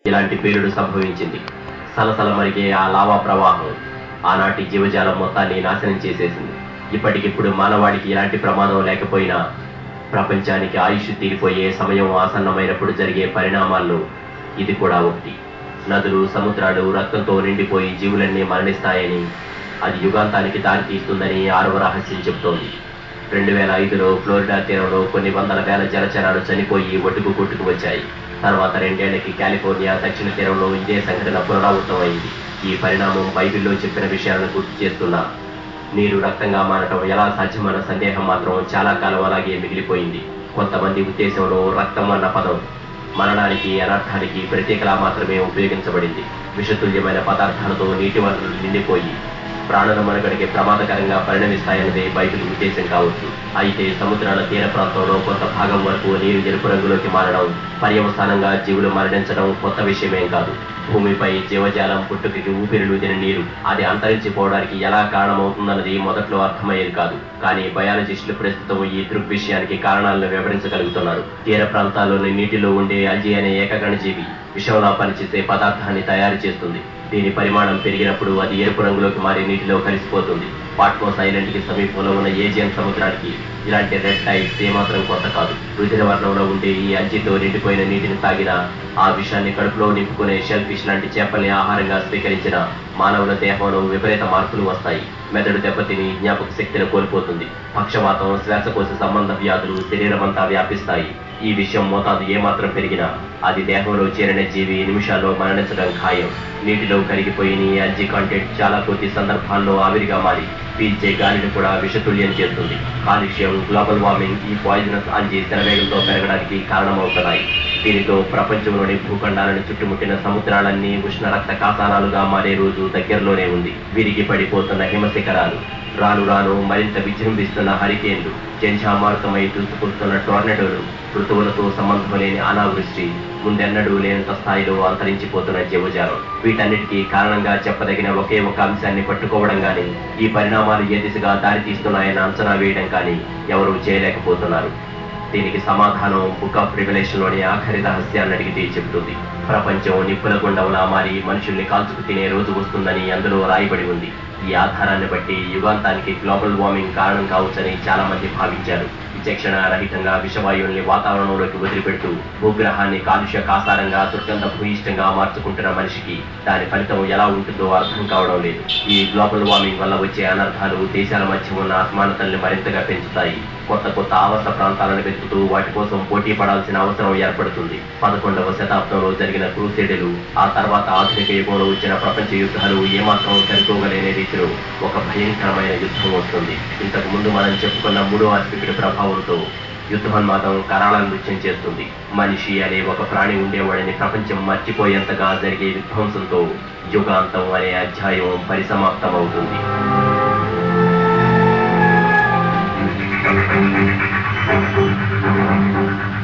ఇలాంటి పేలుడు సంభవించింది. సలసల మరిగే ఆ లావా ప్రవాహం ఆనాటి జీవజాలం మొత్తాన్ని నాశనం చేసేసింది. ఇప్పటికిప్పుడు మానవాడికి ఎలాంటి ప్రమాదం లేకపోయినా ప్రపంచానికి ఆయుష్ తీరిపోయే సమయం ఆసన్నమైనప్పుడు జరిగే పరిణామాల్లో ఇది కూడా ఒకటి. నదులు, సముద్రాలు రక్తంతో నిండిపోయి జీవులన్నీ మరణిస్తాయని, అది యుగాంతానికి దారితీస్తుందని 6వ రహస్యం చెబుతోంది. 2005లో ఫ్లోరిడా తీరంలో కొన్ని వందల వేల జలచరాలు చనిపోయి ఒడ్డుకు కొట్టుకు వచ్చాయి. తర్వాత 2 ఏళ్లకి కాలిఫోర్నియా దక్షిణ తీరంలో ఇదే సంఘటన పునరావృతమైంది. ఈ పరిణామం బైబిల్లో చెప్పిన విషయాలను గుర్తు చేస్తున్నా నీరు రక్తంగా మారటం ఎలా సాధ్యమన్న సందేహం మాత్రం చాలా కాలం అలాగే మిగిలిపోయింది. కొంతమంది ఉద్దేశంలో రక్తం అన్న పదం మరణానికి, అనర్థానికి ప్రత్యేకలా మాత్రమే ఉపయోగించబడింది. విషతుల్యమైన పదార్థాలతో నీటి వనరులు నిండిపోయి ప్రాణుల మనుగడకి ప్రమాదకరంగా పరిణమిస్తాయన్నదే బైబిల్ ఉద్దేశం కావచ్చు. అయితే సముద్రాల తీర ప్రాంతంలో కొంత భాగం వరకు నీరు ఎరుపు రంగులోకి మారడం, పర్యవసానంగా జీవులు మరణించడం కొత్త విషయమేం కాదు. భూమిపై జీవజాలం పుట్టుకకి ఊపిరిలూదిన నీరు అది అంతరించిపోవడానికి ఎలా కారణమవుతుందన్నది మొదట్లో అర్థమయ్యేది కాదు. కానీ బయాలజిస్టులు ప్రస్తుతం ఈ దృగ్విషయానికి కారణాలను వివరించగలుగుతున్నారు. తీర ప్రాంతాల్లోని నీటిలో ఉండే అల్జీ అనే ఏకకణజీవి విషంలా పనిచేసే పదార్థాన్ని తయారు చేస్తుంది. దీని పరిమాణం పెరిగినప్పుడు అది ఎరుపు రంగులోకి మారి నీటిలో కలిసిపోతుంది. పాట్మోస్ ఐలాండ్ కి సమీపంలో ఉన్న ఏజియన్ సముద్రానికి ఇలాంటి రెడ్ టైడ్స్ ఏమాత్రం కొత్త కాదు. రుధిర వర్ణంలో ఉండే ఈ అల్జీతో నిండిపోయిన నీటిని తాగినా, ఆ విషాన్ని కడుపులో నింపుకునే షెల్ ఫిష్ లాంటి చేపల్ని ఆహారంగా స్వీకరించిన మానవుల దేహంలో విపరీత మార్పులు వస్తాయి. మెదడు దెబ్బతిని జ్ఞాపక శక్తిని కోల్పోతుంది. పక్షవాతం, శ్వాసకోశ సంబంధ వ్యాధులు శరీరమంతా వ్యాపిస్తాయి. ఈ విషయం మోతాదు ఏమాత్రం పెరిగినా అది దేహంలో చేరిన జీవి నిమిషాల్లో మరణించడం ఖాయం. నీటిలో కరిగిపోయిన ఈ అల్జీ కంటెంట్ చాలా కొద్ది సందర్భాల్లో ఆవిరిగా మారి పీల్చే గాలిని కూడా విషతుల్యం చేస్తుంది. కాలుష్యం, గ్లోబల్ వార్మింగ్ ఈ పాయిజనస్ అల్జీ శరవేగంతో పెరగడానికి కారణమవుతున్నాయి. దీనితో ప్రపంచంలోని భూఖండాలను చుట్టుముట్టిన సముద్రాలన్నీ ఉష్ణ రక్త కాసానాలుగా మారే రోజు దగ్గరలోనే ఉంది. విరిగి పడిపోతున్న హిమశిఖరాలు, రాను రాను మరింత విజృంభిస్తున్న హరికేన్లు, జంఝామారుతమై దూసుకొస్తున్న టోర్నడోలు, ఋతువులతో సంబంధం లేని అనావృష్టి, ముందెన్నడూ లేనంత స్థాయిలో అంతరించిపోతున్న జీవజాలం, వీటన్నిటికీ కారణంగా చెప్పదగిన ఒకే ఒక అంశాన్ని పట్టుకోవడం కానీ, ఈ పరిణామాలు ఏ దిశగా దారితీస్తున్నాయన్న అంచనా వేయడం కానీ ఎవరూ చేయలేకపోతున్నారు. దీనికి సమాధానం బుక్ ఆఫ్ రివెలేషన్ లోని ఆఖరి రహస్యాన్ని అడిగితే చెబుతుంది. ప్రపంచం నిప్పుల గుండంలా మారి మనుషుల్ని కాల్చుకు తినే రోజు వస్తుందని అందులో రాయబడి ఉంది. ఈ ఆధారాన్ని బట్టి యుగాంతానికి గ్లోబల్ వార్మింగ్ కారణం కావచ్చని చాలా మంది భావించారు. విచక్షణ రహితంగా విషవాయువుల్ని వాతావరణంలోకి వదిలిపెడుతూ భూగ్రహాన్ని కాలుష్య కాసారంగా, దుర్గంధ భూయిష్టంగా మార్చుకుంటున్న మనిషికి దాని ఫలితం ఎలా ఉంటుందో అర్థం కావడం లేదు. ఈ గ్లోబల్ వార్మింగ్ వల్ల వచ్చే అనర్థాలు దేశాల మధ్య ఉన్న అసమానతల్ని మరింతగా పెంచుతాయి. కొత్త కొత్త ఆవాస ప్రాంతాలను వెతుకుతూ వాటి కోసం పోటీ పడాల్సిన అవసరం ఏర్పడుతుంది. 11వ శతాబ్దంలో జరిగిన క్రూసేడులు, ఆ తర్వాత ఆధునిక యుగంలో వచ్చిన ప్రపంచ యుద్ధాలు ఏమాత్రం సరిపోగలేని రీతిలో ఒక భయంకరమైన యుద్ధం వస్తుంది. ఇంతకు ముందు మనం చెప్పుకున్న 3వ ఆస్తికుడి ప్రభావంతో యుద్ధోన్మాదం కరాళ నృత్యం చేస్తుంది. మనిషి అనే ఒక ప్రాణి ఉండేవాడిని ప్రపంచం మర్చిపోయేంతగా జరిగే విధ్వంసంతో యుగాంతం అనే అధ్యాయం పరిసమాప్తమవుతుంది.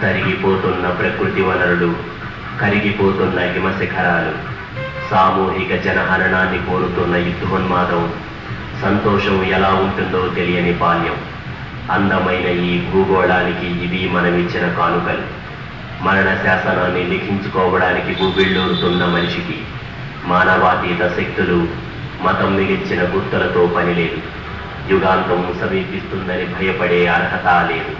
తరిగిపోతున్న ప్రకృతి వనరులు, కరిగిపోతున్న హిమశిఖరాలు, సామూహిక జనహరణాన్ని కోరుతున్న యుద్ధోన్మాదం, సంతోషం ఎలా ఉంటుందో తెలియని బాల్యం. అందమైన ఈ భూగోళానికి ఇవి మనమిచ్చిన కానుకలు. మరణ శాసనాన్ని లిఖించుకోవడానికి గుబిళ్ళూరుతున్న మనిషికి మానవాతీత శక్తులు, మతం మిగిల్చిన గుర్తులతో పని లేదు. యుగాంతం సమీపిస్తుందని భయపడే అర్హత లేదు.